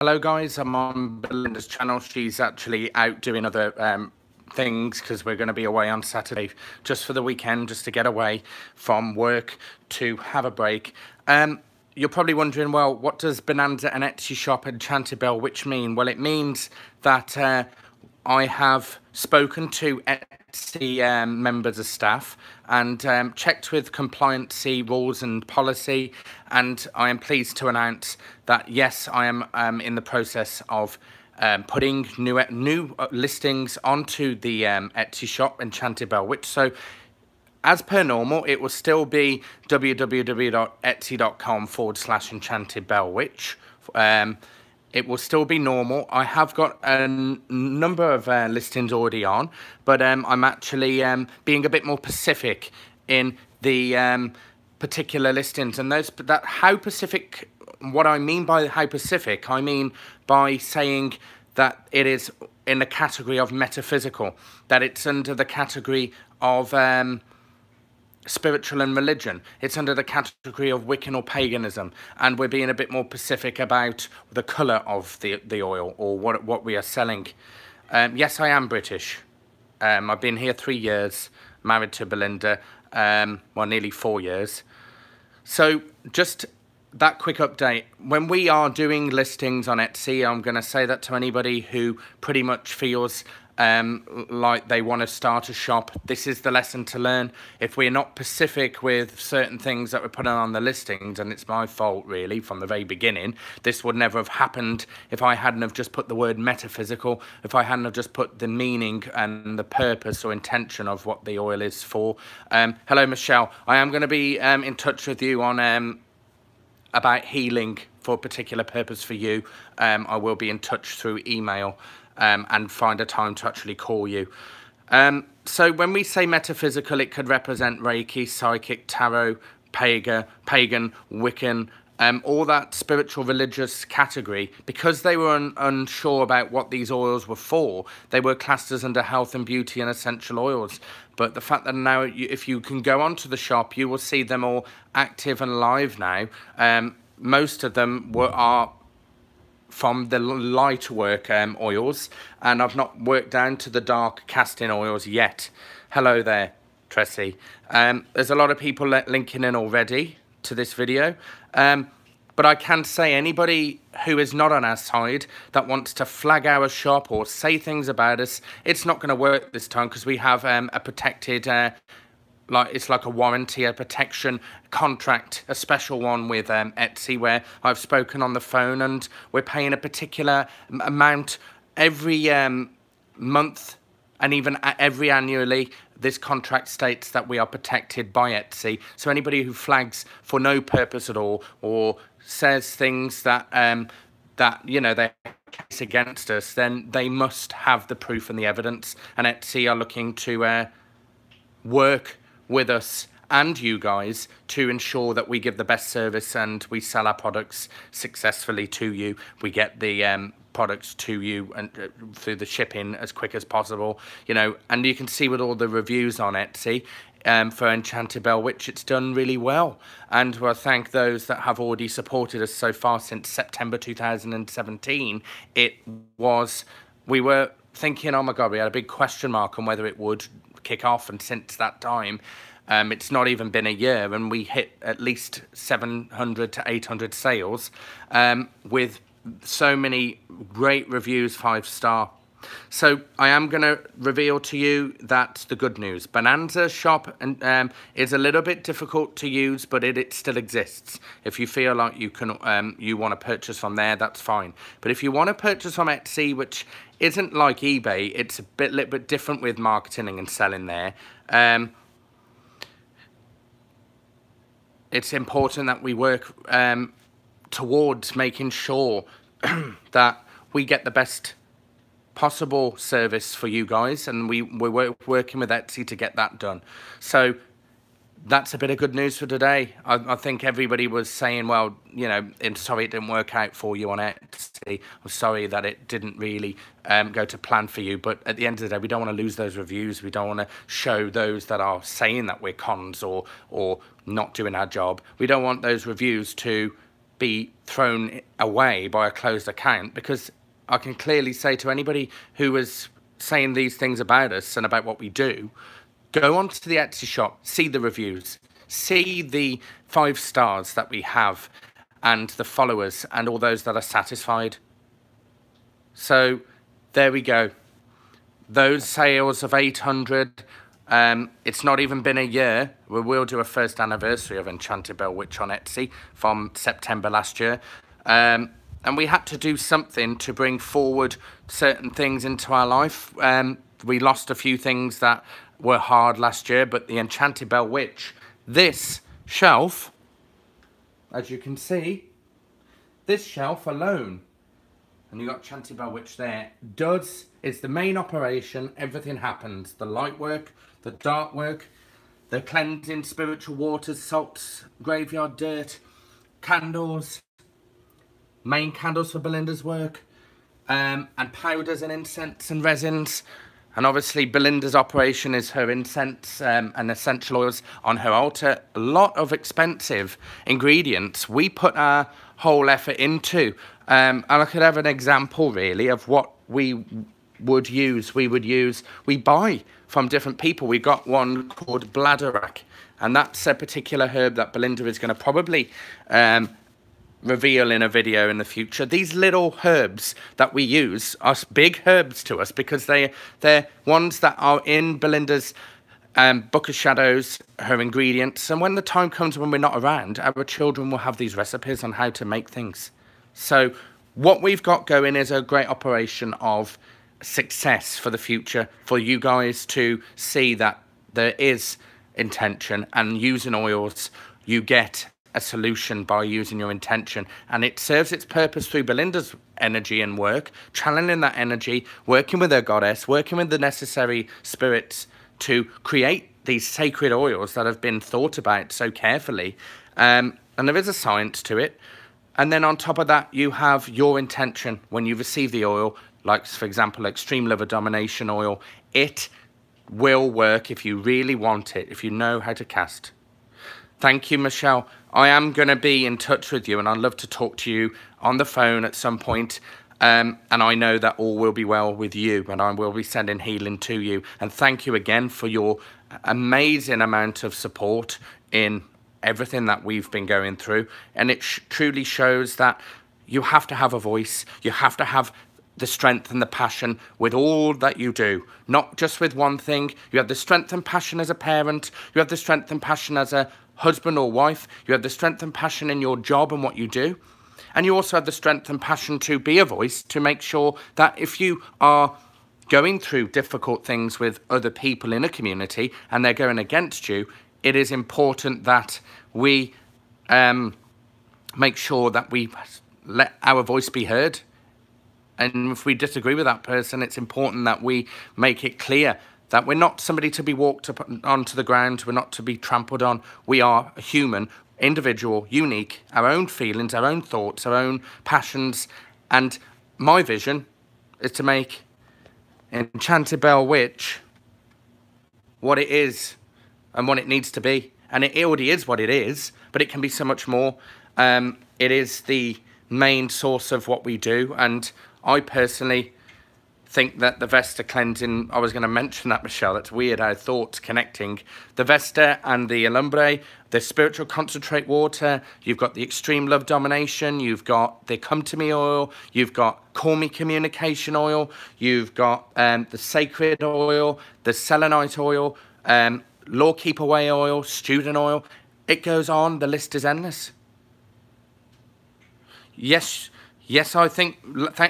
Hello guys, I'm on Belinda's channel. She's actually out doing other things because we're going to be away on Saturday just for the weekend, just to get away from work to have a break. You're probably wondering, well, what does Bonanza and Etsy shop EnchantedBellewitch mean? Well, it means that I have spoken to Etsy members of staff and checked with compliancy rules and policy, and I am pleased to announce that yes, I am in the process of putting new listings onto the Etsy shop EnchantedBellewitch. So as per normal, it will still be www.etsy.com/EnchantedBellewitch. It will still be normal. I have got a number of listings already on, but I'm actually being a bit more specific in the particular listings. And how specific, what I mean by how specific, I mean by saying that it is in the category of metaphysical, that it's under the category of spiritual and religion. It's under the category of Wiccan or paganism, and we're being a bit more specific about the colour of the oil, or what we are selling. Yes, I am British. I've been here 3 years, married to Belinda, well, nearly 4 years. So just that quick update. When we are doing listings on Etsy, I'm going to say that to anybody who pretty much feels like they want to start a shop. This is the lesson to learn. If we're not specific with certain things that we're putting on the listings, and it's my fault really from the very beginning, this would never have happened if I hadn't have just put the word metaphysical, if I hadn't have just put the meaning and the purpose or intention of what the oil is for. Hello Michelle, I am going to be in touch with you on about healing for a particular purpose for you. I will be in touch through email and find a time to actually call you. So when we say metaphysical, it could represent Reiki, psychic, tarot, pagan, Wiccan, all that spiritual religious category. Because they were unsure about what these oils were for, they were classed as under health and beauty and essential oils. But the fact that now, if you can go onto the shop, you will see them all active and live now. Most of them are from the light work oils, and I've not worked down to the dark casting oils yet. Hello there, Tressie. There's a lot of people linking in already to this video, but I can say anybody who is not on our side that wants to flag our shop or say things about us, it's not going to work this time, because we have a protected it's like a warranty, a protection contract, a special one with Etsy, where I've spoken on the phone, and we're paying a particular amount every month, and even every annually. This contract states that we are protected by Etsy. So anybody who flags for no purpose at all, or says things that you know, they're case against us, then they must have the proof and the evidence. And Etsy are looking to work with us and you guys to ensure that we give the best service and we sell our products successfully to you. We get the products to you and through the shipping as quick as possible, you know. And you can see with all the reviews on Etsy for EnchantedBellewitch, it's done really well. And we'll thank those that have already supported us so far since September 2017. We were thinking, oh my God, we had a big question mark on whether it would kick off, and since that time it's not even been a year, and we hit at least 700 to 800 sales with so many great reviews, 5-star. So I am going to reveal to you that the good news. Bonanza shop is a little bit difficult to use, but it still exists. If you feel like you can, you want to purchase from there, that's fine. But if you want to purchase from Etsy, which isn't like eBay, it's a little bit different with marketing and selling there. It's important that we work towards making sure that we get the best possible service for you guys, and we're working with Etsy to get that done. So that's a bit of good news for today. I think everybody was saying, well, you know, I'm sorry it didn't work out for you on Etsy. I'm sorry that it didn't really go to plan for you. But at the end of the day, we don't want to lose those reviews. We don't want to show those that are saying that we're cons or not doing our job. We don't want those reviews to be thrown away by a closed account, because I can clearly say to anybody who is saying these things about us and about what we do, go onto the Etsy shop, see the reviews, see the 5 stars that we have and the followers and all those that are satisfied. So there we go. Those sales of 800, it's not even been a year. We will do a first anniversary of EnchantedBellewitch on Etsy from September last year. And we had to do something to bring forward certain things into our life. We lost a few things that were hard last year, but the EnchantedBellewitch, this shelf, as you can see, this shelf alone, and you got EnchantedBellewitch there, it's the main operation. Everything happens. The light work, the dark work, the cleansing, spiritual waters, salts, graveyard dirt, candles, main candles for Belinda's work, and powders and incense and resins. And obviously Belinda's operation is her incense and essential oils on her altar. A lot of expensive ingredients we put our whole effort into. And I could have an example really of what we would use. We buy from different people. We got one called bladderwrack, and that's a particular herb that Belinda is going to probably reveal in a video in the future. These little herbs that we use are big herbs to us, because they're ones that are in Belinda's Book of Shadows, her ingredients, and when the time comes when we're not around, our children will have these recipes on how to make things. So what we've got going is a great operation of success for the future, for you guys to see that there is intention, and using oils, you get a solution by using your intention, and it serves its purpose through Belinda's energy and work, channeling that energy, working with her goddess, working with the necessary spirits to create these sacred oils that have been thought about so carefully, and there is a science to it. And then on top of that, you have your intention when you receive the oil, like for example Extreme Love of Domination oil. It will work if you really want it, if you know how to cast. Thank you, Michelle. I am going to be in touch with you, and I'd love to talk to you on the phone at some point. And I know that all will be well with you, and I will be sending healing to you. And thank you again for your amazing amount of support in everything that we've been going through. And it truly shows that you have to have a voice. You have to have the strength and the passion with all that you do, not just with one thing. You have the strength and passion as a parent. You have the strength and passion as a husband or wife. You have the strength and passion in your job and what you do. And you also have the strength and passion to be a voice, to make sure that if you are going through difficult things with other people in a community and they're going against you, it is important that we make sure that we let our voice be heard. And if we disagree with that person, it's important that we make it clear that we're not somebody to be walked up onto the ground. We're not to be trampled on. We are a human, individual, unique, our own feelings, our own thoughts, our own passions. And my vision is to make EnchantedBellewitch what it is and what it needs to be. And it already is what it is, but it can be so much more. It is the main source of what we do. And I personally think that the Vesta cleansing, I was going to mention that, Michelle, that's weird how thoughts connecting. The Vesta and the Alumbre, the spiritual concentrate water, you've got the Extreme Love Domination, you've got the Come To Me oil, you've got Call Me Communication oil, you've got the Sacred oil, the Selenite oil, Law Keep Away oil, Student oil. It goes on, the list is endless. Yes, I think,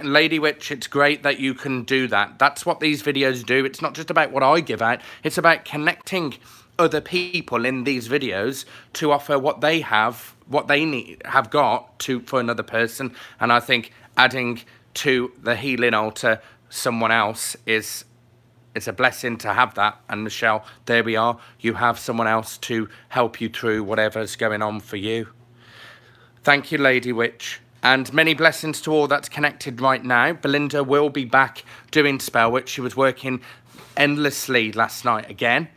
Lady Witch, it's great that you can do that. That's what these videos do. It's not just about what I give out. It's about connecting other people in these videos to offer what they have, what they have got for another person. And I think adding to the healing altar someone else it's a blessing to have that. And Michelle, there we are. You have someone else to help you through whatever's going on for you. Thank you, Lady Witch. And many blessings to all that's connected right now. Belinda will be back doing Spell Witch. She was working endlessly last night again.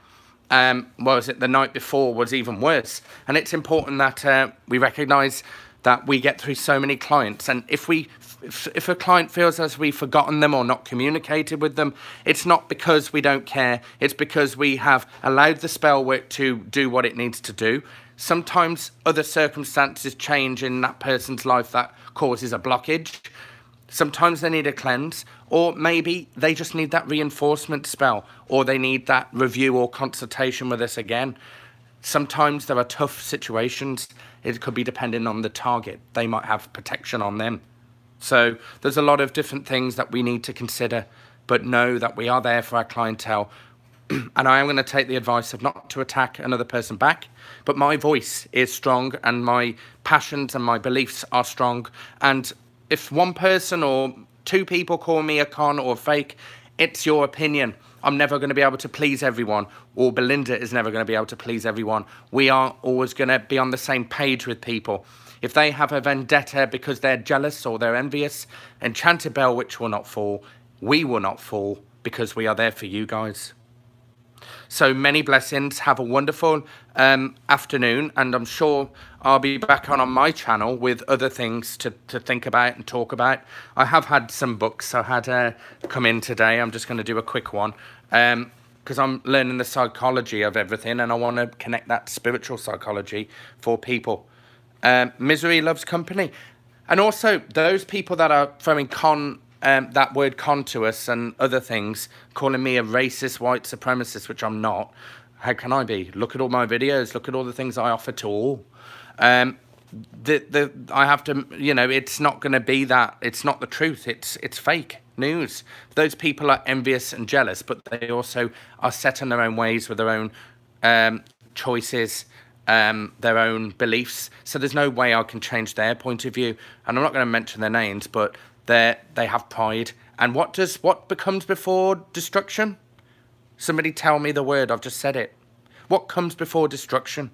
The night before was even worse. And it's important that we recognise that we get through so many clients. And if a client feels as we've forgotten them or not communicated with them, it's not because we don't care. It's because we have allowed the spell work to do what it needs to do. Sometimes other circumstances change in that person's life that causes a blockage. Sometimes they need a cleanse, or maybe they just need that reinforcement spell, or they need that review or consultation with us again. Sometimes there are tough situations. It could be depending on the target. They might have protection on them. So there's a lot of different things that we need to consider, but know that we are there for our clientele. And I am going to take the advice of not to attack another person back, but my voice is strong and my passions and my beliefs are strong. And if one person or two people call me a con or a fake, it's your opinion. I'm never going to be able to please everyone, or Belinda is never going to be able to please everyone. We are always going to be on the same page with people. If they have a vendetta because they're jealous or they're envious, Enchanted Bellewitch will not fall. We will not fall because we are there for you guys. So many blessings. Have a wonderful afternoon, and I'm sure I'll be back on my channel with other things to think about and talk about. I have had some books I had come in today. I'm just going to do a quick one because I'm learning the psychology of everything, and I want to connect that spiritual psychology for people. Misery loves company. And also those people that are throwing that word con to us and other things, calling me a racist white supremacist, which I'm not. How can I be? Look at all my videos. Look at all the things I offer to all. I have to, you know, it's not going to be that. It's not the truth. It's fake news. Those people are envious and jealous, but they also are set in their own ways with their own choices, their own beliefs. So there's no way I can change their point of view. And I'm not going to mention their names, but they have pride. And what becomes before destruction? Somebody tell me the word. I've just said it. What comes before destruction?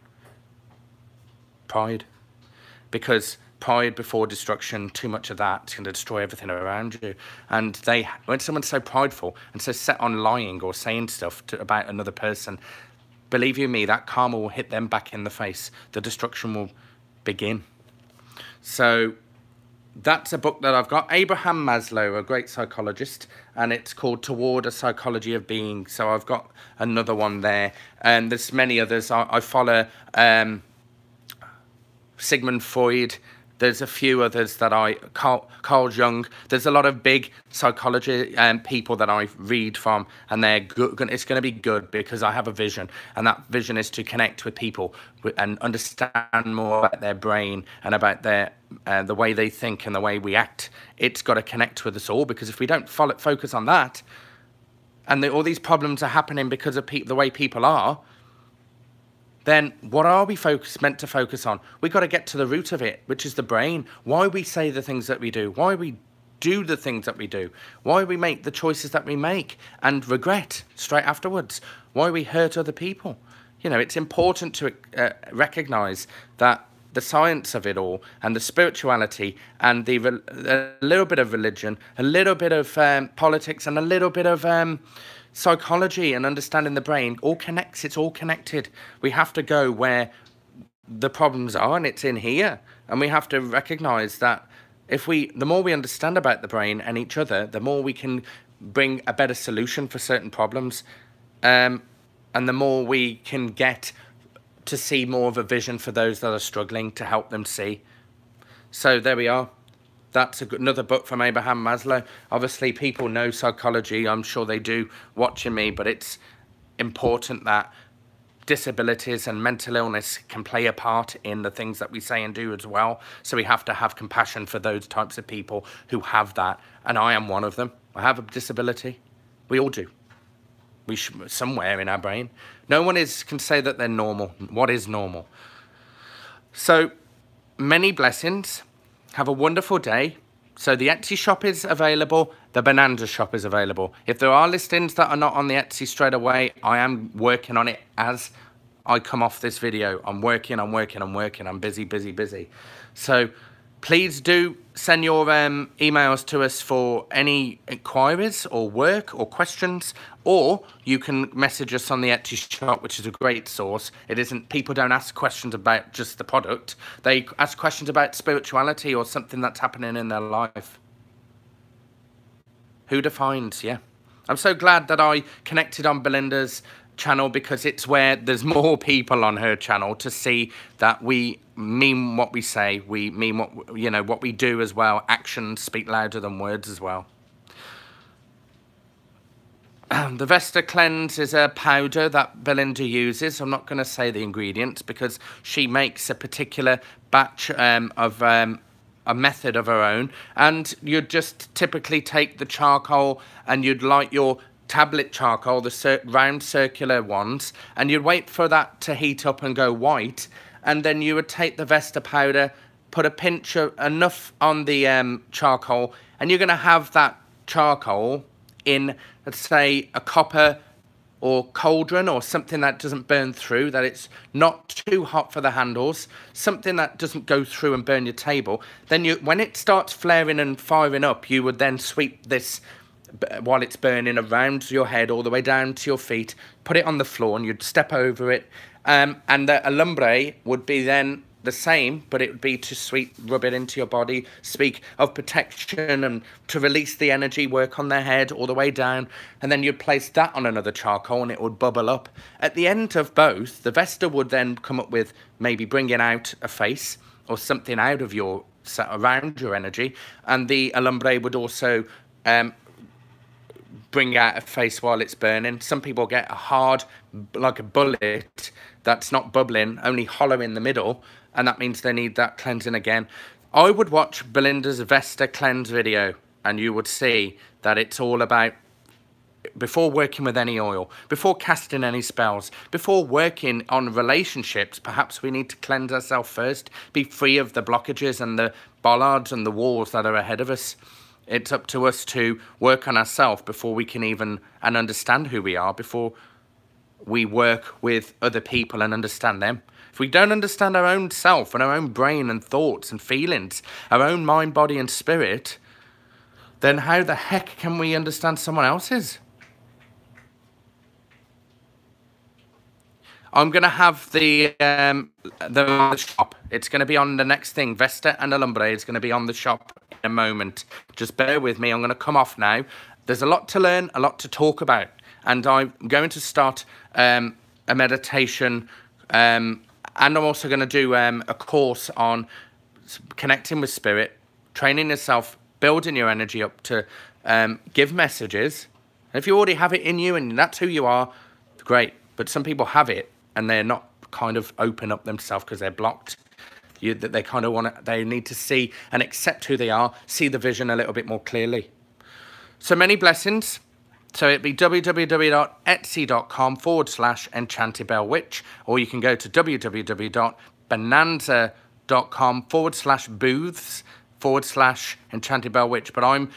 Pride. Because pride before destruction, too much of that is going to destroy everything around you. And when someone's so prideful and so set on lying or saying stuff about another person, believe you me, that karma will hit them back in the face. The destruction will begin. So that's a book that I've got. Abraham Maslow, a great psychologist, and it's called Toward a Psychology of Being. So I've got another one there. And there's many others. I follow Sigmund Freud. There's a few others that Carl Jung. There's a lot of big psychology people that I read from, and they're good. It's going to be good because I have a vision, and that vision is to connect with people and understand more about their brain and about their the way they think and the way we act. It's got to connect with us all, because if we don't focus on that, and all these problems are happening because of the way people are, then what are we meant to focus on? We've got to get to the root of it, which is the brain. Why we say the things that we do, why we do the things that we do, why we make the choices that we make and regret straight afterwards, why we hurt other people. You know, it's important to recognize that the science of it all and the spirituality and a little bit of religion, a little bit of politics and a little bit of psychology and understanding the brain all connects. It's all connected. We have to go where the problems are, and it's in here. And we have to recognize that the more we understand about the brain and each other, the more we can bring a better solution for certain problems, and the more we can get to see more of a vision for those that are struggling, to help them see. So there we are. That's another book from Abraham Maslow. Obviously, people know psychology. I'm sure they do watching me, but it's important that disabilities and mental illness can play a part in the things that we say and do as well. So we have to have compassion for those types of people who have that. And I am one of them. I have a disability. We all do. Somewhere in our brain. No one can say that they're normal. What is normal? So many blessings. Have a wonderful day. So the Etsy shop is available. The Bonanza shop is available. If there are listings that are not on the Etsy straight away, I am working on it as I come off this video. I'm working. I'm busy. So Please do send your emails to us for any inquiries or work or questions, or you can message us on the Etsy shop, which is a great source. It isn't, people don't ask questions about just the product. They ask questions about spirituality or something that's happening in their life. Who defines? Yeah. I'm so glad that I connected on Belinda's channel, because it's where there's more people on her channel to see that we mean what we say, we mean what, you know, what we do as well. Actions speak louder than words as well. The Vesta Cleanse is a powder that Belinda uses. I'm not going to say the ingredients because she makes a particular batch of a method of her own, and you'd just typically take the charcoal and you'd light your tablet charcoal, the round circular ones, and you'd wait for that to heat up and go white, and then you would take the Vesta powder, put a pinch of enough on the charcoal, and you're going to have that charcoal in, let's say, a copper or cauldron or something that doesn't burn through, that it's not too hot for the handles, something that doesn't go through and burn your table. Then when it starts flaring and firing up, you would then sweep this while it's burning around your head all the way down to your feet, put it on the floor, and you'd step over it, and the alumbre would be then the same, but it would be to rub it into your body, speak of protection and to release the energy, work on their head all the way down, and then you'd place that on another charcoal and it would bubble up. At the end of both, the Vesta would then come up with maybe bringing out a face or something out of your, around your energy, and the alumbre would also bring out a face while it's burning. Some people get a hard, like a bullet, that's not bubbling, only hollow in the middle, and that means they need that cleansing again. I would watch Belinda's Vesta Cleanse video, and you would see that it's all about, before working with any oil, before casting any spells, before working on relationships, perhaps we need to cleanse ourselves first, be free of the blockages and the bollards and the walls that are ahead of us. It's up to us to work on ourselves before we can even and understand who we are, before we work with other people and understand them. If we don't understand our own self and our own brain and thoughts and feelings, our own mind, body and spirit, then how the heck can we understand someone else's? I'm going to have the shop. It's going to be on the next thing. Vesta and Alumbre is going to be on the shop in a moment. Just bear with me. I'm going to come off now. There's a lot to learn, a lot to talk about. And I'm going to start a meditation. And I'm also going to do a course on connecting with spirit, training yourself, building your energy up to give messages. And if you already have it in you and that's who you are, great. But some people have it and they're not kind of open up themselves because they're blocked. They kind of want to, they need to see and accept who they are, see the vision a little bit more clearly. So many blessings. So it'd be www.etsy.com/EnchantedBellewitch, or you can go to www.bonanza.com/booths/EnchantedBellewitch. But I'm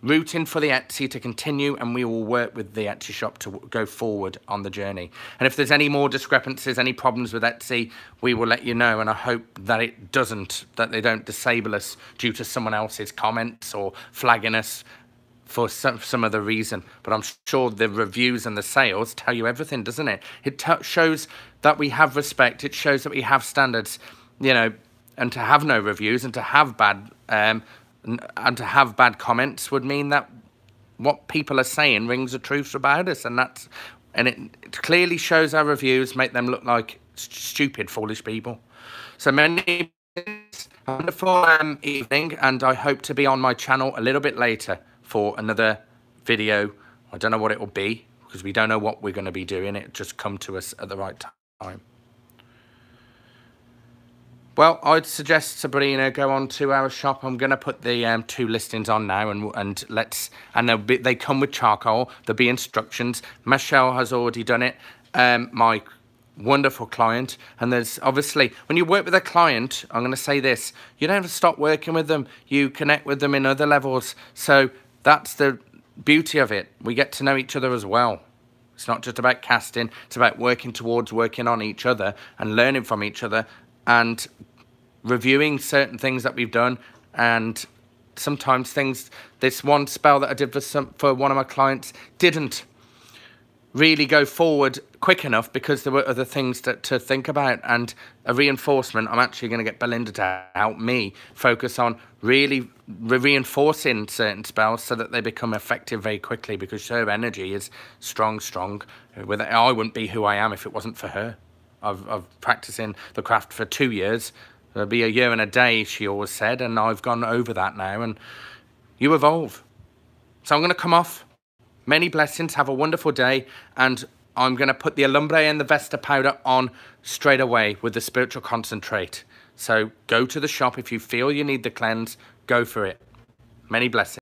rooting for the Etsy to continue, and we will work with the Etsy shop to go forward on the journey. And if there's any more discrepancies, any problems with Etsy, we will let you know. And I hope that it doesn't, that they don't disable us due to someone else's comments or flagging us for some other reason. But I'm sure the reviews and the sales tell you everything, doesn't it? It shows that we have respect. It shows that we have standards, you know, and to have no reviews and to have bad comments would mean that what people are saying rings the truth about us, and it clearly shows our reviews make them look like stupid, foolish people. So many wonderful evening, and I hope to be on my channel a little bit later for another video. I don't know what it will be because we don't know what we're going to be doing. It just come to us at the right time. Well, I'd suggest, Sabrina, go on to our shop. I'm going to put the 2 listings on now, and they come with charcoal. There'll be instructions. Michelle has already done it, my wonderful client. And there's obviously, when you work with a client, I'm going to say this, you don't have to stop working with them. You connect with them in other levels. So that's the beauty of it. We get to know each other as well. It's not just about casting. It's about working towards working on each other and learning from each other and reviewing certain things that we've done And sometimes this one spell that I did for one of my clients didn't really go forward quick enough because there were other things to think about. And a reinforcement, I'm actually going to get Belinda to help me focus on really reinforcing certain spells so that they become effective very quickly, because her energy is strong. I wouldn't be who I am if it wasn't for her. I've practicing the craft for 2 years. It'll be a year and a day, she always said, and I've gone over that now, and you evolve. So I'm going to come off. Many blessings. Have a wonderful day. And I'm going to put the Alumbre and the Vesta powder on straight away with the Spiritual Concentrate. So go to the shop if you feel you need the cleanse. Go for it. Many blessings.